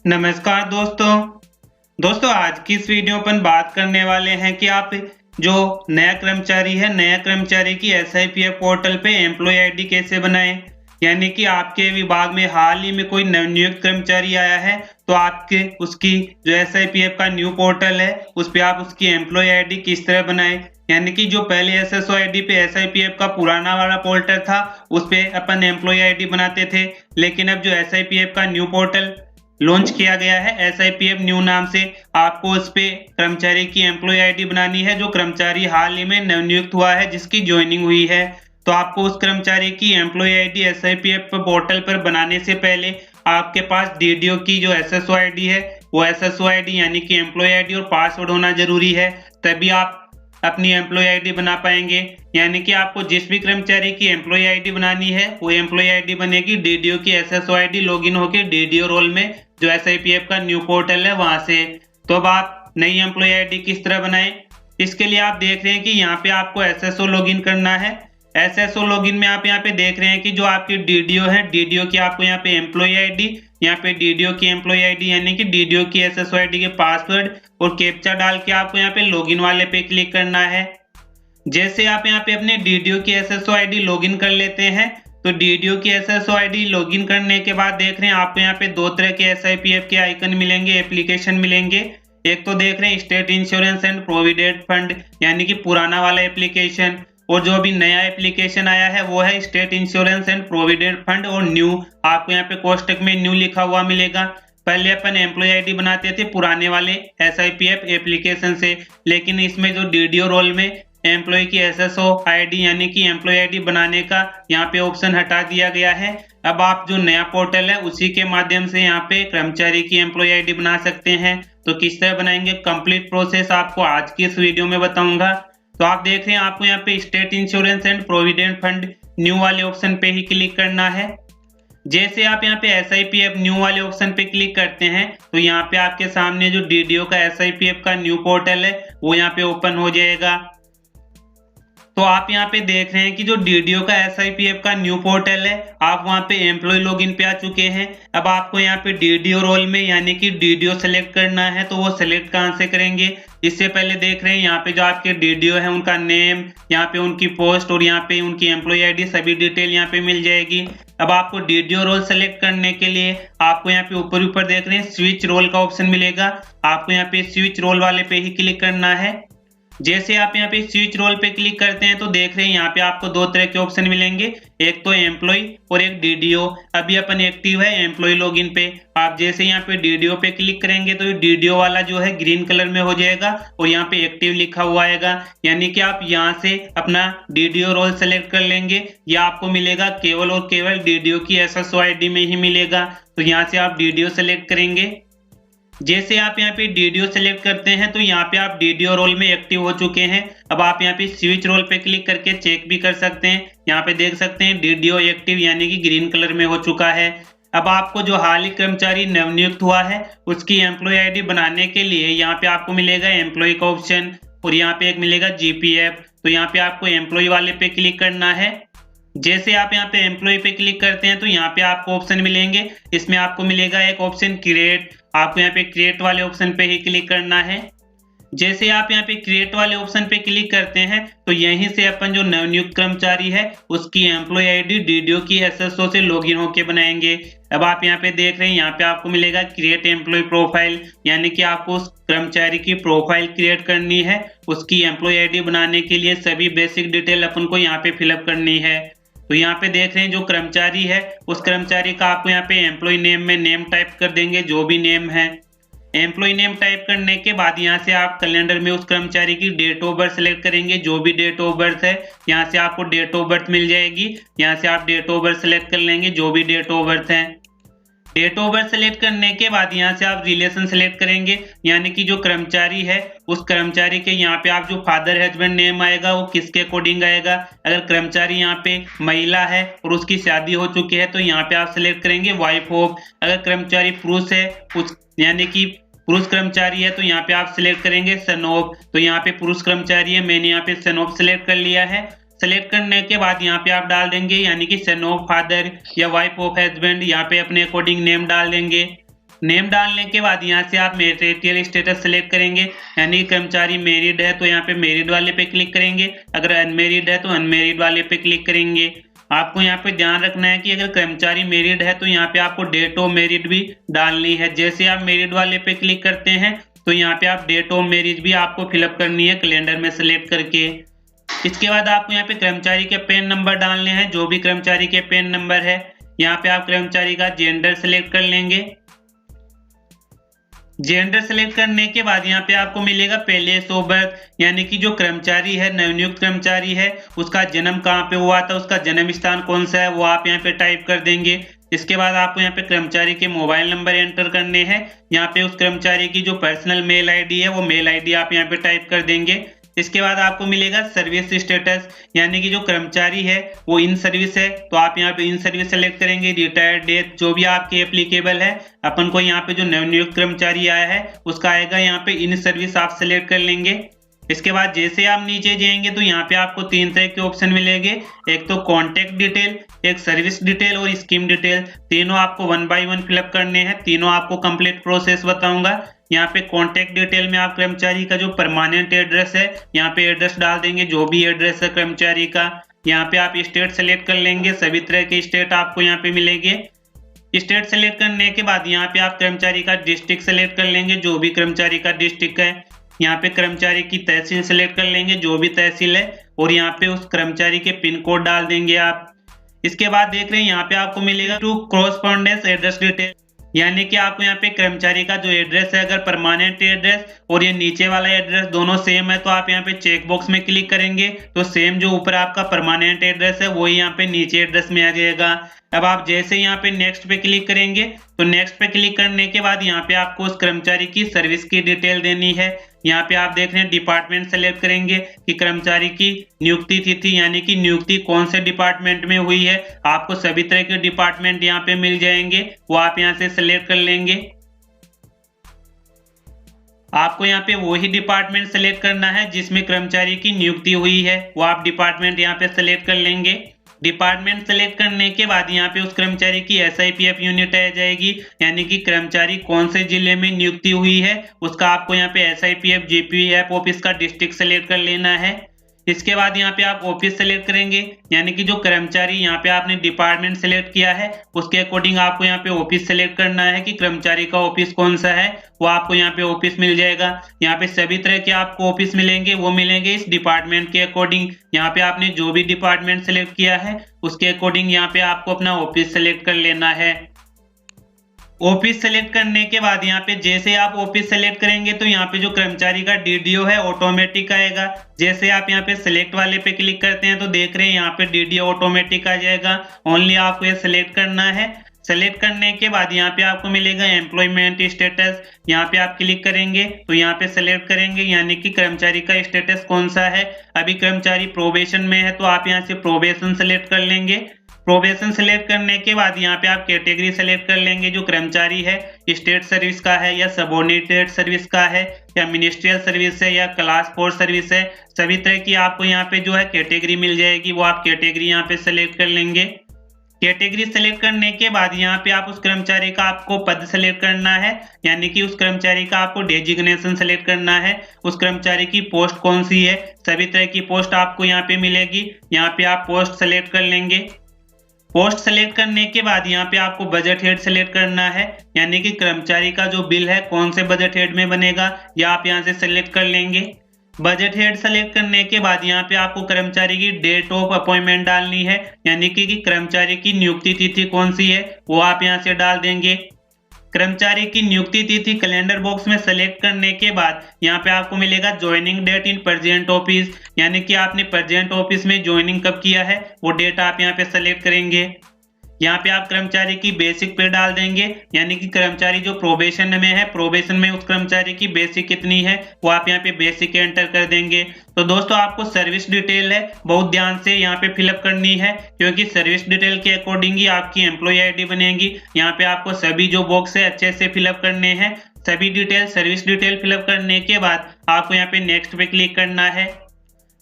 नमस्कार दोस्तों आज की इस वीडियो पर बात करने वाले हैं कि आप जो नया कर्मचारी है नया कर्मचारी की SIPF पोर्टल पे एम्प्लॉय आईडी कैसे बनाएं। यानी कि आपके विभाग में हाल ही में कोई नवनियुक्त कर्मचारी आया है तो आपके उसकी जो SIPF का न्यू पोर्टल है उस पे आप उसकी एम्प्लॉय आईडी किस तरह बनाएं। यानी कि जो पहले SSO आईडी पे SIPF का पुराना वाला पोर्टल था उस पे अपन एम्प्लॉय आईडी बनाते थे, लेकिन अब जो SIPF का न्यू पोर्टल लॉन्च किया गया है SIPF न्यू नाम से, आपको उस पे कर्मचारी की एम्प्लॉय आईडी बनानी है जो कर्मचारी हाल ही में नवनियुक्त हुआ है जिसकी ज्वाइनिंग हुई है। तो आपको उस कर्मचारी की एम्प्लॉय आईडी SIPF पोर्टल पर बनाने से पहले आपके पास DDO की जो SSO आईडी है वो SSO आईडी यानी कि एम्प्लॉय आईडी और पासवर्ड होना जरूरी है, तभी आप अपनी एम्प्लॉय आईडी बना पाएंगे। यानी कि आपको जिस भी कर्मचारी की एम्प्लॉय आईडी बनानी है वो एम्प्लॉय आईडी बनेगी DDO की SSO आईडी लॉगिन होकर DDO रोल में जो SIPF का न्यू पोर्टल है वहां से। तो अब आप नई एम्प्लॉय आईडी किस तरह बनाएं, इसके लिए आप देख रहे हैं कि यहाँ पे आपको SSO लॉगिन करना है। SSO लॉगिन में आप यहाँ पे देख रहे हैं कि जो आपकी DDO है DDO की आपको यहाँ पे एम्प्लॉय आईडी, यहाँ पे DDO की एम्प्लॉय आईडी यानी कि DDO की SSO आईडी के पासवर्ड और कैप्चा डाल के आपको यहाँ पे लॉगिन वाले पे क्लिक करना है। जैसे आप यहाँ पे अपने DDO की SSO आईडी लॉगिन कर लेते हैं तो DDO की SSO आईडी लॉगिन करने के बाद देख रहे हैं आपको यहाँ पे दो तरह के SIPF के आइकन मिलेंगे, एप्लीकेशन मिलेंगे। एक तो देख रहे हैं state insurance and provident fund यानी कि पुराना वाला एप्लीकेशन, और जो अभी नया एप्लीकेशन आया है वो है state insurance and provident fund और न्यू, आपको यहाँ पे कोष्टक में न्यू लिखा हुआ मिलेगा। पहले अपन एम्प्लॉय आईडी बनाते थे पुराने वाले SIPF एप्लीकेशन से, लेकिन इसमें जो DDO रोल में एम्प्लॉय की SSO आईडी यानी कि एम्प्लॉय आईडी बनाने का यहाँ पे ऑप्शन हटा दिया गया है। अब आप जो नया पोर्टल है उसी के माध्यम से यहाँ पे कर्मचारी की एम्प्लॉय आईडी बना सकते हैं। तो किस तरह बनाएंगे कंप्लीट प्रोसेस आपको आज की इस वीडियो में बताऊंगा। तो आप देख रहे हैं आपको यहाँ पे state insurance and provident fund new वाले ऑप्शन पे ही क्लिक करना है। जैसे आप यहाँ पे SIPF न्यू वाले ऑप्शन पे क्लिक करते हैं तो यहाँ पे आपके सामने जो DDO का SIPF का न्यू पोर्टल है वो यहाँ पे ओपन हो जाएगा। तो आप यहाँ पे देख रहे हैं कि जो DDO का SIPF का न्यू पोर्टल है आप वहाँ पे एम्प्लॉय लॉगिन पे आ चुके हैं। अब आपको यहाँ पे DDO रोल में यानी कि DDO सेलेक्ट करना है, तो वो सेलेक्ट कहाँ से करेंगे, इससे पहले देख रहे हैं यहाँ पे जो आपके DDO है उनका नेम, यहाँ पे उनकी पोस्ट और यहाँ पे उनकी एम्प्लॉय आईडी सभी डिटेल यहाँ पे मिल जाएगी। अब आपको DDO रोल सेलेक्ट करने के लिए आपको यहाँ पे ऊपर देख रहे हैं स्विच रोल का ऑप्शन मिलेगा, आपको यहाँ पे स्विच रोल वाले पे ही क्लिक करना है। जैसे आप यहाँ पे स्विच रोल पे क्लिक करते हैं तो देख रहे हैं यहाँ पे आपको दो तरह के ऑप्शन मिलेंगे, एक तो एम्प्लॉय और एक DDO। अभी अपन एक्टिव है एम्प्लॉय लॉगिन पे। आप जैसे यहाँ पे DDO पे क्लिक करेंगे तो DDO वाला जो है ग्रीन कलर में हो जाएगा और यहाँ पे एक्टिव लिखा हुआ आएगा, यानी कि आप यहाँ से अपना DDO रोल सेलेक्ट कर लेंगे। या आपको मिलेगा केवल और केवल DDO की SSO आईडी में ही मिलेगा, तो यहाँ से आप DDO सेलेक्ट करेंगे। जैसे आप यहाँ पे DDO सेलेक्ट करते हैं तो यहाँ पे आप DDO रोल में एक्टिव हो चुके हैं। अब आप यहाँ पे स्विच रोल पे क्लिक करके चेक भी कर सकते हैं, यहाँ पे देख सकते हैं DDO एक्टिव यानी कि ग्रीन कलर में हो चुका है। अब आपको जो हाल ही कर्मचारी नवनियुक्त हुआ है उसकी एम्प्लॉय आईडी बनाने के लिए यहाँ पे आपको मिलेगा एम्प्लॉय का ऑप्शन और यहाँ पे एक मिलेगा GPF। तो यहाँ पे आपको एम्प्लॉय वाले पे क्लिक करना है। जैसे आप यहाँ पे एम्प्लॉय पे क्लिक करते हैं तो यहाँ पे आपको ऑप्शन मिलेंगे, इसमें आपको मिलेगा एक ऑप्शन क्रिएट, आपको यहाँ पे क्रिएट वाले ऑप्शन पे ही क्लिक करना है। जैसे आप यहाँ पे क्रिएट वाले ऑप्शन पे क्लिक करते हैं तो यहीं से अपन जो नवनियुक्त कर्मचारी है उसकी एम्प्लॉय आईडी DDO की SSO से लॉगिन होके बनाएंगे। अब आप यहाँ पे देख रहे हैं यहाँ पे आपको मिलेगा क्रिएट एम्प्लॉय प्रोफाइल, यानी कि आपको उस कर्मचारी की प्रोफाइल क्रिएट करनी है। उसकी एम्प्लॉय आईडी बनाने के लिए सभी बेसिक डिटेल अपन को यहाँ पे फिलअप करनी है। तो यहाँ पे देख रहे हैं जो कर्मचारी है उस कर्मचारी का आपको यहाँ पे एम्प्लॉय नेम में नेम टाइप कर देंगे, जो भी नेम है। एम्प्लॉय नेम टाइप करने के बाद यहाँ से आप कैलेंडर में उस कर्मचारी की डेट ऑफ बर्थ सेलेक्ट करेंगे, जो भी डेट ऑफ बर्थ है यहाँ से आपको डेट ऑफ बर्थ मिल जाएगी। यहाँ से आप डेट ऑफ बर्थ सेलेक्ट कर लेंगे, जो भी डेट ऑफ बर्थ है। डेट ऑफ बर्थ सेलेक्ट करने के बाद यहाँ से आप रिलेशन सेलेक्ट करेंगे, यानी कि जो कर्मचारी है उस कर्मचारी के यहाँ पे आप जो फादर हस्बैंड नेम आएगा वो किसके अकॉर्डिंग आएगा। अगर कर्मचारी यहाँ पे महिला है और उसकी शादी हो चुकी है तो यहाँ पे आप सेलेक्ट करेंगे वाइफ ऑफ। अगर कर्मचारी पुरुष है उस यानी कि पुरुष कर्मचारी है तो यहाँ पे आप सिलेक्ट करेंगे सन ऑफ। तो यहाँ पे पुरुष कर्मचारी है, मैंने यहाँ पे सन ऑफ सिलेक्ट कर लिया है। सेलेक्ट करने के बाद यहाँ पे आप डाल देंगे यानी कि सन ऑफ फादर या वाइफ ऑफ हस्बैंड, यहाँ पे अपने अकॉर्डिंग नेम डाल देंगे। नेम डालने के बाद यहाँ से आप मैरिटल स्टेटस सेलेक्ट करेंगे, यानी कर्मचारी मैरिड है तो यहाँ पे मैरिड वाले पे क्लिक करेंगे, अगर अनमेरिड है तो अनमेरिड वाले पे क्लिक करेंगे। आपको यहाँ पे ध्यान रखना है कि अगर कर्मचारी मैरिड है तो यहाँ पे आपको डेट ऑफ मैरिज भी डालनी है। जैसे आप मैरिड वाले पे क्लिक करते हैं तो यहाँ पे आप डेट ऑफ मैरिज भी आपको फिलअप करनी है कैलेंडर में सेलेक्ट करके। इसके बाद आपको यहाँ पे कर्मचारी के पैन नंबर डालने हैं, जो भी कर्मचारी के पैन नंबर है। यहाँ पे आप कर्मचारी का जेंडर सेलेक्ट कर लेंगे। जेंडर सेलेक्ट करने के बाद यहाँ पे आपको मिलेगा प्लेस ऑफ बर्थ, यानी कि जो कर्मचारी है, नवनियुक्त कर्मचारी है, उसका जन्म कहाँ पे हुआ था, उसका जन्म स्थान कौन सा है, वो आप यहाँ पे टाइप कर देंगे। इसके बाद आपको यहाँ पे कर्मचारी के मोबाइल नंबर एंटर करने हैं। यहाँ पे उस कर्मचारी की जो पर्सनल मेल आईडी है वो मेल आईडी आप यहाँ पे टाइप कर देंगे। इसके बाद आपको मिलेगा सर्विस स्टेटस, यानी कि जो कर्मचारी है वो इन सर्विस है तो आप यहाँ पे इन सर्विस सेलेक्ट करेंगे। रिटायर्ड डेट जो भी आपके एप्लीकेबल है, अपन को यहाँ पे जो नवनियुक्त कर्मचारी आया है उसका आएगा, यहाँ पे इन सर्विस आप सेलेक्ट कर लेंगे। इसके बाद जैसे आप नीचे जाएंगे तो यहाँ पे आपको 3 तरह के ऑप्शन मिलेंगे, एक तो कॉन्टेक्ट डिटेल, एक सर्विस डिटेल और स्कीम डिटेल। तीनों आपको 1 बाय 1 फिलअप करने हैं, तीनों आपको कंप्लीट प्रोसेस बताऊंगा। यहाँ पे कॉन्टेक्ट डिटेल में आप कर्मचारी का जो परमानेंट एड्रेस है यहाँ पे एड्रेस डाल देंगे, जो भी एड्रेस है कर्मचारी का। यहाँ पे आप स्टेट सेलेक्ट कर लेंगे, सभी तरह के स्टेट आपको यहाँ पे मिलेंगे। स्टेट सेलेक्ट करने के बाद यहाँ पे आप कर्मचारी का डिस्ट्रिक्ट सेलेक्ट कर लेंगे, जो भी कर्मचारी का डिस्ट्रिक्ट है। यहाँ पे कर्मचारी की तहसील सेलेक्ट कर लेंगे, जो भी तहसील है, और यहाँ पे उस कर्मचारी के पिन कोड डाल देंगे आप। इसके बाद देख रहे हैं यहाँ पे आपको मिलेगा टू कॉरस्पॉन्डेंस एड्रेस डिटेल, यानी कि आपको यहाँ पे कर्मचारी का जो एड्रेस है, अगर परमानेंट एड्रेस और ये नीचे वाला एड्रेस दोनों सेम है तो आप यहाँ पे चेक बॉक्स में क्लिक करेंगे तो सेम जो ऊपर आपका परमानेंट एड्रेस है वही यहाँ पे नीचे एड्रेस में आ जाएगा। अब आप जैसे यहाँ पे नेक्स्ट पे क्लिक करेंगे तो नेक्स्ट पे क्लिक करने के बाद यहाँ पे आपको उस कर्मचारी की सर्विस की डिटेल देनी है। यहाँ पे आप देख रहे हैं डिपार्टमेंट सेलेक्ट करेंगे कि कर्मचारी की नियुक्ति तिथि, यानी कि नियुक्ति कौन से डिपार्टमेंट में हुई है। आपको सभी तरह के डिपार्टमेंट यहाँ पे मिल जाएंगे, वो आप यहाँ से सेलेक्ट कर लेंगे। आपको यहाँ पे वही डिपार्टमेंट सेलेक्ट करना है जिसमें कर्मचारी की नियुक्ति हुई है, वो आप डिपार्टमेंट यहाँ पे सेलेक्ट कर लेंगे। डिपार्टमेंट सेलेक्ट करने के बाद यहाँ पे उस कर्मचारी की SIPF यूनिट आ जाएगी, यानी कि कर्मचारी कौन से जिले में नियुक्ति हुई है उसका आपको यहाँ पे SIPF GPF ऑफिस का डिस्ट्रिक्ट सेलेक्ट कर लेना है। इसके बाद यहाँ पे आप ऑफिस सेलेक्ट करेंगे, यानी कि जो कर्मचारी यहाँ पे आपने डिपार्टमेंट सेलेक्ट किया है उसके अकॉर्डिंग आपको यहाँ पे ऑफिस सेलेक्ट करना है कि कर्मचारी का ऑफिस कौन सा है, वो आपको यहाँ पे ऑफिस मिल जाएगा। यहाँ पे सभी तरह के आपको ऑफिस मिलेंगे, वो मिलेंगे इस डिपार्टमेंट के अकॉर्डिंग। यहाँ पे आपने जो भी डिपार्टमेंट सेलेक्ट किया है उसके अकॉर्डिंग यहाँ पे आपको अपना ऑफिस सेलेक्ट कर लेना है। ऑफिस सेलेक्ट करने के बाद यहाँ पे जैसे आप ऑफिस सेलेक्ट करेंगे तो यहाँ पे जो कर्मचारी का DDO है ऑटोमेटिक आएगा। जैसे आप यहाँ पे सेलेक्ट वाले पे क्लिक करते हैं तो देख रहे हैं यहाँ पे DDO ऑटोमेटिक आ जाएगा। ओनली आपको ये सेलेक्ट करना है। सेलेक्ट करने के बाद यहाँ पे आपको मिलेगा एम्प्लॉयमेंट स्टेटस, यहाँ पे आप क्लिक करेंगे तो यहाँ पे सेलेक्ट करेंगे, यानी कि कर्मचारी का स्टेटस कौन सा है। अभी कर्मचारी प्रोबेशन में है तो आप यहाँ से प्रोबेशन सेलेक्ट कर लेंगे। प्रोबेशन सेलेक्ट करने के बाद यहाँ पे आप कैटेगरी सेलेक्ट कर लेंगे, जो कर्मचारी है स्टेट सर्विस का है या सबऑर्डिनेटेड सर्विस का है या मिनिस्ट्रियल सर्विस है या क्लास 4 सर्विस है। सभी तरह की आपको यहाँ पे जो है कैटेगरी मिल जाएगी, वो आप कैटेगरी यहाँ पे सेलेक्ट कर लेंगे। कैटेगरी सेलेक्ट करने के बाद यहाँ पे आप उस कर्मचारी का आपको पद सेलेक्ट करना है, यानी कि उस कर्मचारी का आपको डेजिग्नेशन सेलेक्ट करना है, उस कर्मचारी की पोस्ट कौन सी है। सभी तरह की पोस्ट आपको यहाँ पे मिलेगी, यहाँ पे आप पोस्ट सेलेक्ट कर लेंगे। पोस्ट सेलेक्ट करने के बाद यहाँ पे आपको बजट हेड सेलेक्ट करना है, यानी कि कर्मचारी का जो बिल है कौन से बजट हेड में बनेगा, या आप यहाँ से सेलेक्ट कर लेंगे। बजट हेड सेलेक्ट करने के बाद यहाँ पे आपको कर्मचारी की डेट ऑफ अपॉइंटमेंट डालनी है, यानी कि कर्मचारी की नियुक्ति तिथि कौन सी है वो आप यहाँ से डाल देंगे। कर्मचारी की नियुक्ति तिथि कैलेंडर बॉक्स में सेलेक्ट करने के बाद यहाँ पे आपको मिलेगा joining date in present office, यानी कि आपने प्रेजेंट ऑफिस में ज्वाइनिंग कब किया है वो डेट आप यहाँ पे सेलेक्ट करेंगे। यहाँ पे आप कर्मचारी की बेसिक पे डाल देंगे, यानी कि कर्मचारी जो प्रोबेशन में है, प्रोबेशन में उस कर्मचारी की बेसिक कितनी है वो आप यहाँ पे बेसिक एंटर कर देंगे। तो दोस्तों आपको सर्विस डिटेल है बहुत ध्यान से यहाँ पे फिलअप करनी है, क्योंकि सर्विस डिटेल के अकॉर्डिंग ही आपकी एम्प्लॉय आईडी बनेगी। यहाँ पे आपको सभी जो बॉक्स है अच्छे से फिलअप करने हैं। सभी डिटेल सर्विस डिटेल फिलअप करने के बाद आपको यहाँ पे नेक्स्ट पे क्लिक करना है।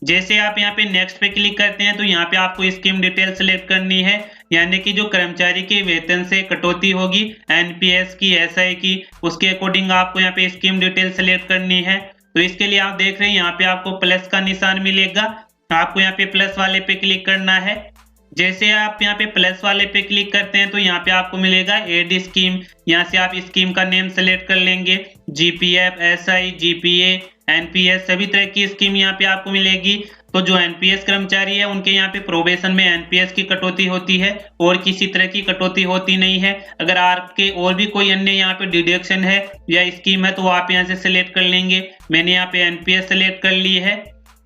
जैसे आप यहाँ पे नेक्स्ट पे क्लिक करते हैं तो यहाँ पे आपको स्कीम डिटेल सेलेक्ट करनी है, यानी कि जो कर्मचारी के वेतन से कटौती होगी एनपीएस की, एसआई की, उसके अकॉर्डिंग आपको यहाँ पे स्कीम डिटेल सेलेक्ट करनी है। तो इसके लिए आप देख रहे हैं यहाँ पे आपको प्लस का निशान मिलेगा, आपको यहाँ पे प्लस वाले पे क्लिक करना है। जैसे आप यहाँ पे प्लस वाले पे क्लिक करते हैं तो यहाँ पे आपको मिलेगा एड स्कीम। यहाँ से आप स्कीम का नेम सेलेक्ट कर लेंगे, जीपीएफ, एसआई, जीपीए, एनपीएस, सभी तरह की स्कीम यहाँ पे आपको मिलेगी। तो जो एनपीएस कर्मचारी है उनके यहाँ पे प्रोबेशन में एनपीएस की कटौती होती है और किसी तरह की कटौती होती नहीं है। अगर आपके और भी कोई अन्य यहाँ पे डिडक्शन है या स्कीम है तो आप यहाँ से सिलेक्ट कर लेंगे। मैंने यहाँ पे एनपीएस सेलेक्ट कर ली है।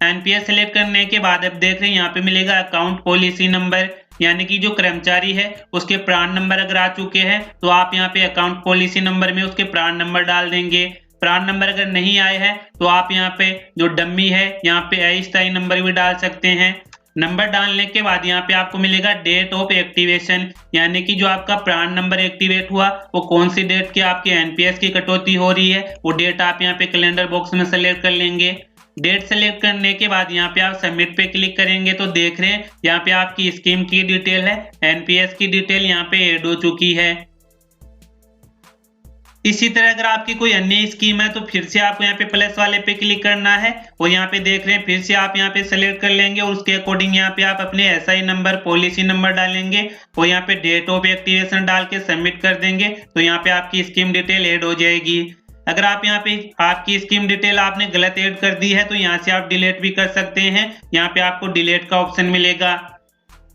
एनपीएस सेलेक्ट करने के बाद अब देख रहे हैं यहाँ पे मिलेगा अकाउंट पॉलिसी नंबर, यानी कि जो कर्मचारी है उसके प्राण नंबर अगर आ चुके हैं तो आप यहाँ पे अकाउंट पॉलिसी नंबर में उसके प्राण नंबर डाल देंगे। प्राण नंबर अगर नहीं आए हैं तो आप यहाँ पे जो डम्मी है यहाँ पे अस्थायी नंबर भी डाल सकते हैं। नंबर डालने के बाद यहाँ पे आपको मिलेगा डेट ऑफ एक्टिवेशन, यानी कि जो आपका प्राण नंबर एक्टिवेट हुआ वो कौन सी डेट की आपके एनपीएस की कटौती हो रही है, वो डेट आप यहाँ पे कैलेंडर बॉक्स में सेलेक्ट कर लेंगे। डेट सेलेक्ट करने के बाद यहाँ पे आप सबमिट पे क्लिक करेंगे तो देख रहे हैं यहाँ पे आपकी स्कीम की डिटेल है, एनपीएस की डिटेल यहाँ पे ऐड हो चुकी है। इसी तरह अगर आपकी कोई अन्य स्कीम है तो फिर से आपको यहाँ पे प्लस वाले पे क्लिक करना है और यहाँ पे देख रहे हैं फिर से आप यहाँ पे सेलेक्ट कर लेंगे और उसके अकॉर्डिंग यहाँ पे आप अपने एसआई नंबर, पॉलिसी नंबर डालेंगे और यहाँ पे डेट ऑफ एक्टिवेशन डाल के सबमिट कर देंगे तो यहाँ पे आपकी स्कीम डिटेल ऐड हो जाएगी। अगर आप यहाँ पे आपकी स्कीम डिटेल आपने गलत ऐड कर दी है तो यहाँ से आप डिलीट भी कर सकते हैं, यहाँ पे आपको डिलीट का ऑप्शन मिलेगा।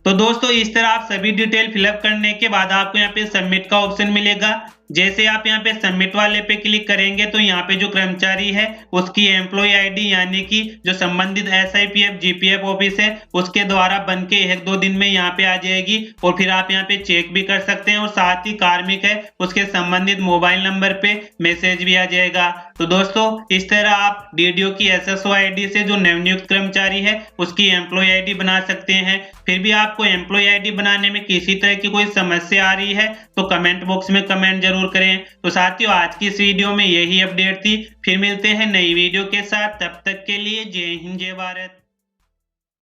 तो दोस्तों इस तरह आप सभी डिटेल फिलअप करने के बाद आपको यहाँ पे सबमिट का ऑप्शन मिलेगा। जैसे आप यहाँ पे सबमिट वाले पे क्लिक करेंगे तो यहाँ पे जो कर्मचारी है उसकी एम्प्लॉय आईडी यानी कि जो संबंधित एसआईपीएफ जीपीएफ ऑफिस है उसके द्वारा बन के 1-2 दिन में यहाँ पे आ जाएगी और फिर आप यहाँ पे चेक भी कर सकते हैं और साथ ही कार्मिक है उसके संबंधित मोबाइल नंबर पे मैसेज भी आ जाएगा। तो दोस्तों इस तरह आप डीडीओ की एसएसओ आईडी से जो नवनियुक्त कर्मचारी है उसकी एम्प्लॉय आईडी बना सकते हैं। फिर भी आपको एम्प्लॉय आईडी बनाने में किसी तरह की कोई समस्या आ रही है तो कमेंट बॉक्स में कमेंट जरूर करें। तो साथियों आज की इस वीडियो में यही अपडेट थी, फिर मिलते हैं नई वीडियो के साथ, तब तक के लिए जय हिंद जय भारत।